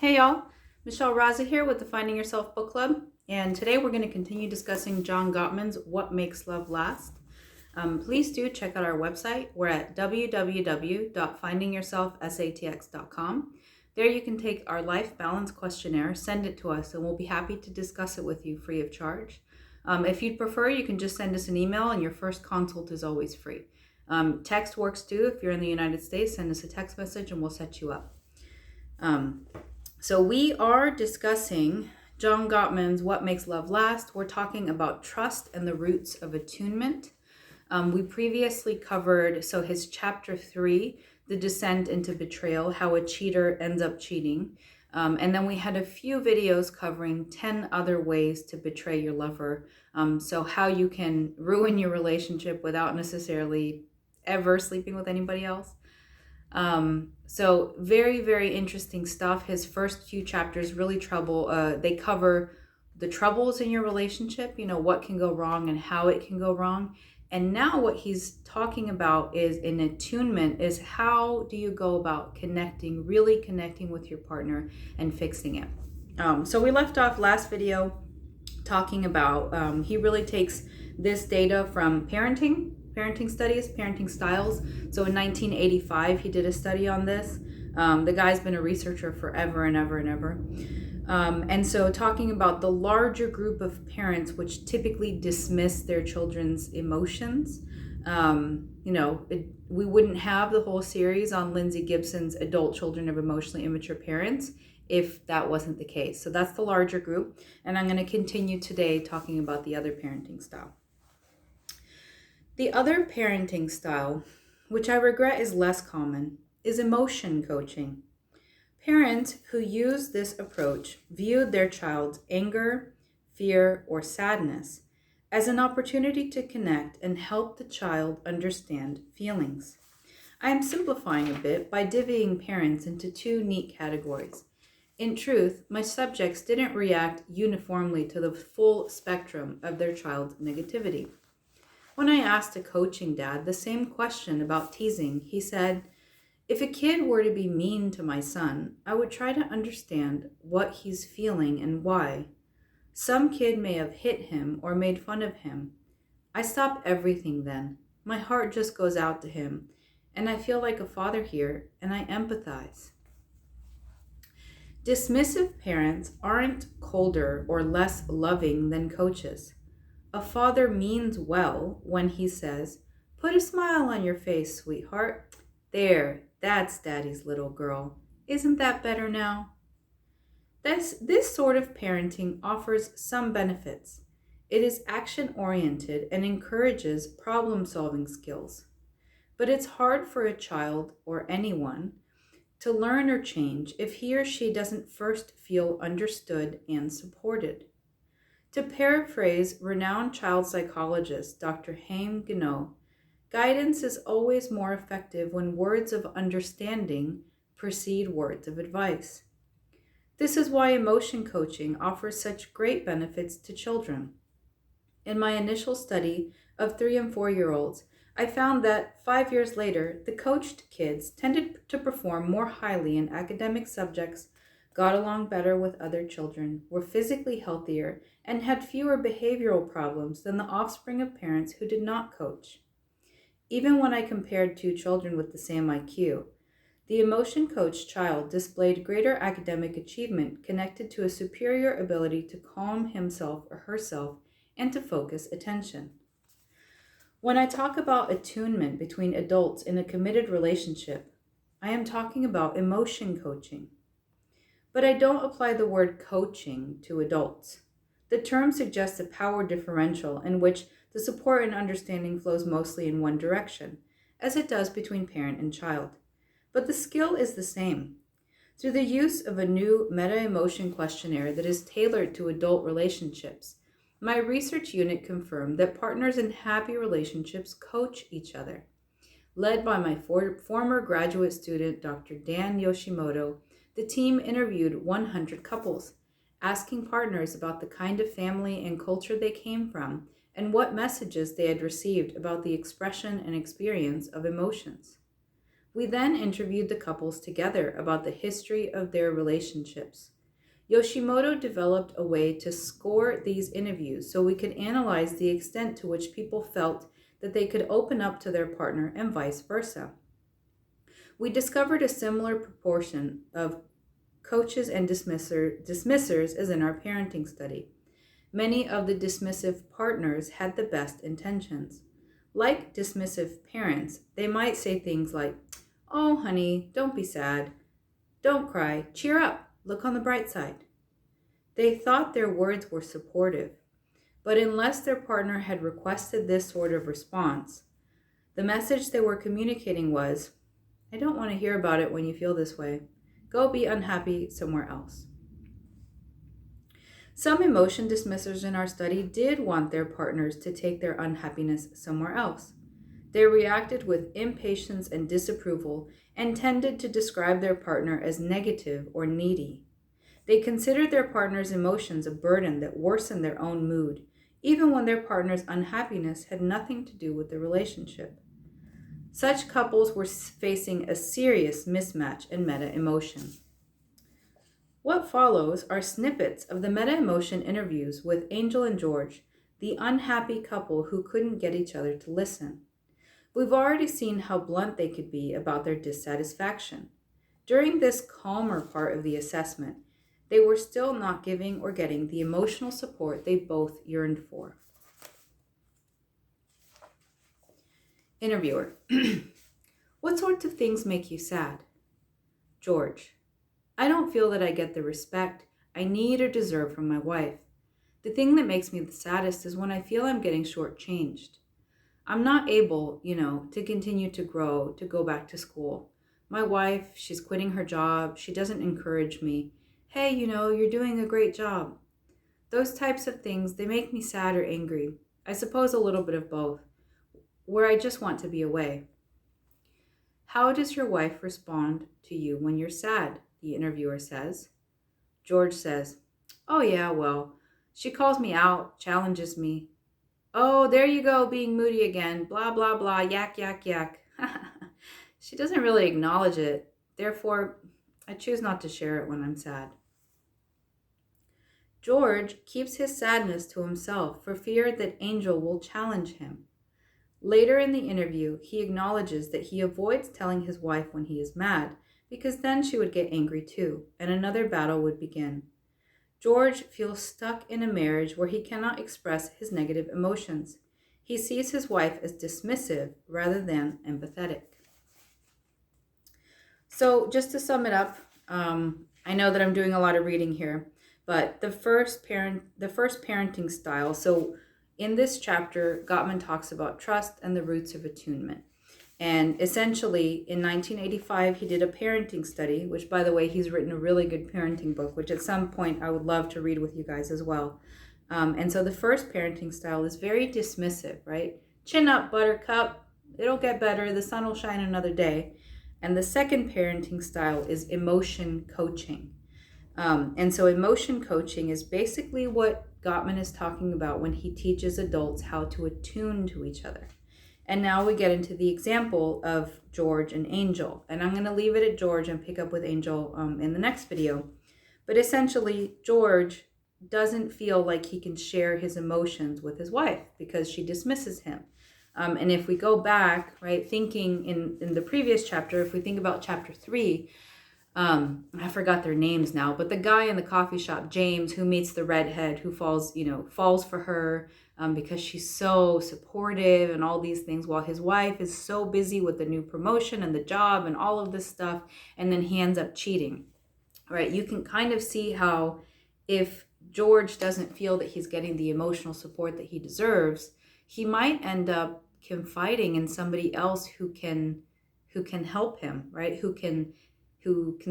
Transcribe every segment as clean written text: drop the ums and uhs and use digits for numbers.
Hey y'all, Michelle Raza here with the Finding Yourself Book Club, and today we're going to continue discussing John Gottman's What Makes Love Last. Please do check out our website. We're at www.findingyourselfsatx.com. There you can take our life balance questionnaire, send it to us, and we'll be happy to discuss it with you free of charge. If you'd prefer, you can just send us an email, and your first consult is always free. Text works too. If you're in the United States, send us a text message and we'll set you up. So we are discussing John Gottman's What Makes Love Last. We're talking about trust and the roots of attunement. We previously covered, his chapter 3, the descent into betrayal, how a cheater ends up cheating. And then we had a few videos covering 10 other ways to betray your lover. So how you can ruin your relationship without necessarily ever sleeping with anybody else. So very, very interesting stuff. His first few chapters really they cover the troubles in your relationship, what can go wrong and how it can go wrong. And now what he's talking about is in attunement is how do you go about really connecting with your partner and fixing it. So we left off last video talking about, he really takes this data from parenting studies, parenting styles. So in 1985, he did a study on this. The guy's been a researcher forever and ever and ever. And so talking about the larger group of parents which typically dismiss their children's emotions. We wouldn't have the whole series on Lindsay Gibson's Adult Children of Emotionally Immature Parents if that wasn't the case. So that's the larger group. And I'm going to continue today talking about the other parenting style. The other parenting style, which I regret is less common, is emotion coaching. Parents who use this approach viewed their child's anger, fear, or sadness as an opportunity to connect and help the child understand feelings. I am simplifying a bit by divvying parents into two neat categories. In truth, my subjects didn't react uniformly to the full spectrum of their child's negativity. When I asked a coaching dad the same question about teasing, he said, if a kid were to be mean to my son, I would try to understand what he's feeling and why. Some kid may have hit him or made fun of him. I stop everything then. My heart just goes out to him, and I feel like a father here, and I empathize. Dismissive parents aren't colder or less loving than coaches. A father means well when he says, put a smile on your face, sweetheart. There, that's daddy's little girl. Isn't that better now? This sort of parenting offers some benefits. It is action-oriented and encourages problem-solving skills. But it's hard for a child or anyone to learn or change if he or she doesn't first feel understood and supported. To paraphrase renowned child psychologist Dr. Haim Ginot, guidance is always more effective when words of understanding precede words of advice. This is why emotion coaching offers such great benefits to children. In my initial study of 3 and 4-year-olds, I found that 5 years later, the coached kids tended to perform more highly in academic subjects, got along better with other children, were physically healthier, and had fewer behavioral problems than the offspring of parents who did not coach. Even when I compared two children with the same IQ, the emotion coached child displayed greater academic achievement connected to a superior ability to calm himself or herself and to focus attention. When I talk about attunement between adults in a committed relationship, I am talking about emotion coaching. But I don't apply the word coaching to adults. The term suggests a power differential in which the support and understanding flows mostly in one direction, as it does between parent and child. But the skill is the same. Through the use of a new meta-emotion questionnaire that is tailored to adult relationships, my research unit confirmed that partners in happy relationships coach each other. Led by my former graduate student, Dr. Dan Yoshimoto, the team interviewed 100 couples, asking partners about the kind of family and culture they came from and what messages they had received about the expression and experience of emotions. We then interviewed the couples together about the history of their relationships. Yoshimoto developed a way to score these interviews so we could analyze the extent to which people felt that they could open up to their partner and vice versa. We discovered a similar proportion of coaches and dismissers as in our parenting study. Many of the dismissive partners had the best intentions. Like dismissive parents, they might say things like, "Oh, honey, don't be sad. Don't cry. Cheer up. Look on the bright side." They thought their words were supportive, but unless their partner had requested this sort of response, the message they were communicating was, "I don't want to hear about it when you feel this way. Go be unhappy somewhere else." Some emotion dismissers in our study did want their partners to take their unhappiness somewhere else. They reacted with impatience and disapproval and tended to describe their partner as negative or needy. They considered their partner's emotions a burden that worsened their own mood, even when their partner's unhappiness had nothing to do with the relationship. Such couples were facing a serious mismatch in meta-emotion. What follows are snippets of the meta-emotion interviews with Angel and George, the unhappy couple who couldn't get each other to listen. We've already seen how blunt they could be about their dissatisfaction. During this calmer part of the assessment, they were still not giving or getting the emotional support they both yearned for. Interviewer: What sorts of things make you sad? George: I don't feel that I get the respect I need or deserve from my wife. The thing that makes me the saddest is when I feel I'm getting shortchanged. I'm not able, to continue to grow, to go back to school. My wife, she's quitting her job. She doesn't encourage me. Hey, you're doing a great job. Those types of things, they make me sad or angry. I suppose a little bit of both, where I just want to be away. How does your wife respond to you when you're sad? The interviewer says. George says, "Oh yeah, well, she calls me out, challenges me. Oh, there you go, being moody again, blah, blah, blah, yak, yak, yak." She doesn't really acknowledge it. Therefore, I choose not to share it when I'm sad. George keeps his sadness to himself for fear that Angel will challenge him. Later in the interview, he acknowledges that he avoids telling his wife when he is mad, because then she would get angry too, and another battle would begin. George feels stuck in a marriage where he cannot express his negative emotions. He sees his wife as dismissive rather than empathetic. So just to sum it up, I know that I'm doing a lot of reading here, but the first parenting style. So in this chapter, Gottman talks about trust and the roots of attunement. And essentially, in 1985, he did a parenting study, which, by the way, he's written a really good parenting book, which at some point I would love to read with you guys as well. And so the first parenting style is very dismissive, right? Chin up, buttercup. It'll get better. The sun will shine another day. And the second parenting style is emotion coaching. And so emotion coaching is basically what Gottman is talking about when he teaches adults how to attune to each other. And now we get into the example of George and Angel. And I'm going to leave it at George and pick up with Angel in the next video. But essentially, George doesn't feel like he can share his emotions with his wife because she dismisses him. And if we go back, right, thinking in the previous chapter, if we think about chapter 3, I forgot their names now, but the guy in the coffee shop, James, who meets the redhead, who falls for her because she's so supportive and all these things, while his wife is so busy with the new promotion and the job and all of this stuff, and then he ends up cheating, right? You can kind of see how if George doesn't feel that he's getting the emotional support that he deserves, he might end up confiding in somebody else who can help him, right? Who can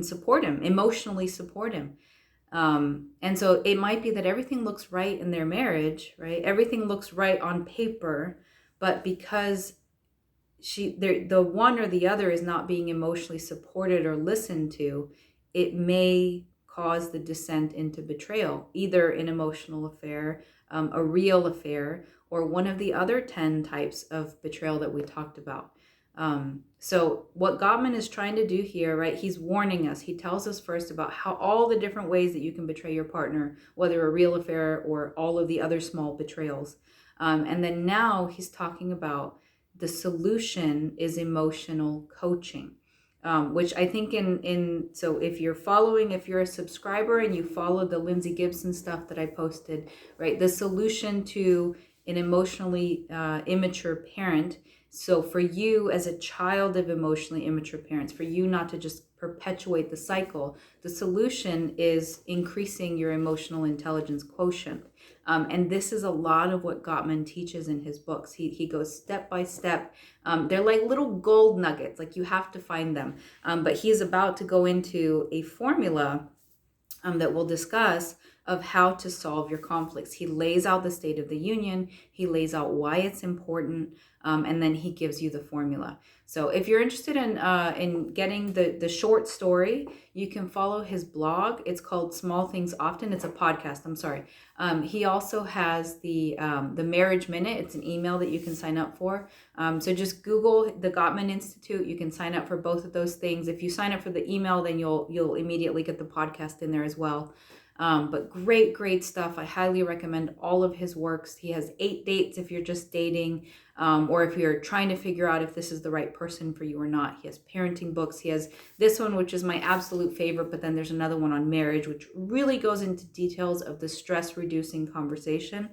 support him, emotionally support him. And so it might be that everything looks right in their marriage, right? Everything looks right on paper, but because the one or the other is not being emotionally supported or listened to, it may cause the descent into betrayal, either an emotional affair, a real affair, or one of the other 10 types of betrayal that we talked about. So what Gottman is trying to do here, right? He's warning us. He tells us first about how all the different ways that you can betray your partner, whether a real affair or all of the other small betrayals. And then now he's talking about the solution is emotional coaching. Which I think so if you're a subscriber and you follow the Lindsay Gibson stuff that I posted, right? The solution to an emotionally immature parent. So for you as a child of emotionally immature parents, for you not to just perpetuate the cycle, the solution is increasing your emotional intelligence quotient. And this is a lot of what Gottman teaches in his books. He goes step by step. They're like little gold nuggets, like you have to find them. But he's about to go into a formula that we'll discuss of how to solve your conflicts. He lays out the State of the Union. He lays out why it's important, and then he gives you the formula. So if you're interested in getting the short story, you can follow his blog. It's called Small Things Often. It's a podcast. I'm sorry. He also has the Marriage Minute. It's an email that you can sign up for. So just Google the Gottman Institute. You can sign up for both of those things. If you sign up for the email, then you'll immediately get the podcast in there as well. But great stuff. I highly recommend all of his works. He has 8 dates if you're just dating, or if you're trying to figure out if this is the right person for you or not. He has parenting books. He has this one, which is my absolute favorite, but then there's another one on marriage, which really goes into details of the stress reducing conversation,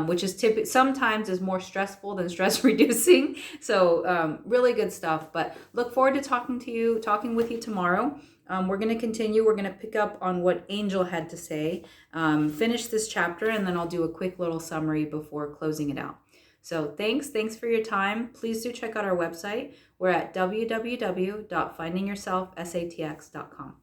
which is sometimes is more stressful than stress reducing. So really good stuff, but look forward to talking with you tomorrow. We're going to continue. We're going to pick up on what Angel had to say, finish this chapter, and then I'll do a quick little summary before closing it out. So thanks for your time. Please do check out our website. We're at www.findingyourselfsatx.com.